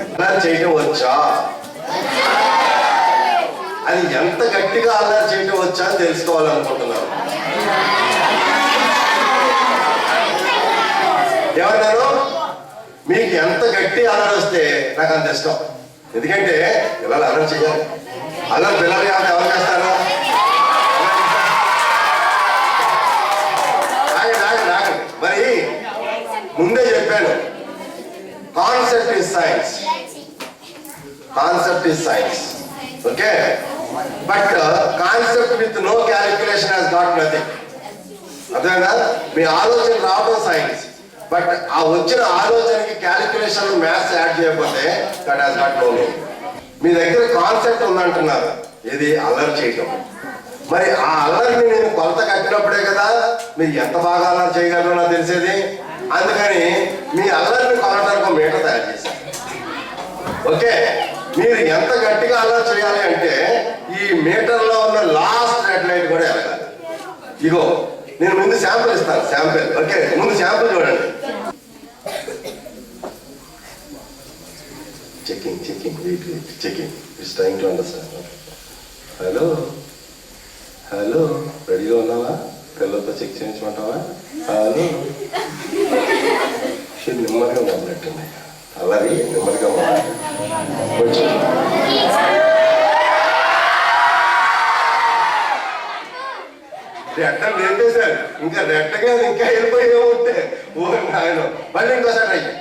అల్లరి చేయటం వచ్చా? అది ఎంత గట్టిగా అల్లరి చేయటం వచ్చా అని తెలుసుకోవాలనుకుంటున్నాను. ఏమన్నారు? మీకు ఎంత గట్టి అల్లరి వస్తే నాకు అంత ఇష్టం. ఎందుకంటే పిల్లలు అల్లరి చేయాలి. అల్లరి పిల్లలు కాదు ఎవరు చేస్తారు? మరి ముందే చెప్పాను, concept is science. Concept is science. Okay, but concept with no calculation has got nothing. అర్థమైనా? మీ ఆలోచన రావడం సైన్స్, బట్ ఆ వచ్చిన ఆలోచనకి క్యాలిక్యులేషన్ మ్యాథ్స్ యాడ్ చేయకపోతే that has got no meaning. మీ దగ్గర కాన్సెప్ట్ ఉందంటున్నారు, ఇది అల్లరి చేయటం. మరి ఆ అల్లరిని నేను కొలత కట్టినప్పుడే కదా మీరు ఎంత బాగా అల్లరి చేయగలరో నాకు తెలిసేది. అందుకని మీ అల్లరిని కొలటానికి మీటర్ తయారు చేశాను. ఓకే, మీరు ఎంత గట్టిగా అల్లరి చేయాలి అంటే ఈ మీటర్లో ఉన్న లాస్ట్ రెడ్ లైట్ కూడా ఎరగాలి. ఇగో నేను ముందు శాంపుల్ ఇస్తాను. శాంపుల్. ఓకే, ముందు శాంపుల్ చూడండి. Checking checking checking it's trying to understand. Hello hello, రెడీగా ఉన్నావా? పిల్లలతో చెక్ చేయించమంటావా? హలో, నెమ్మదిగా మొదలెట్టింది. అలాగే నెమ్మదిగా మొదలెట్టింది. రెట్టలు నింపేశారు. ఇంకా రెట్టగా ఇంకా వెళ్ళిపోయి ఉంటే ఓ నాయన. మళ్ళీ ఇంకోసారి అయ్యి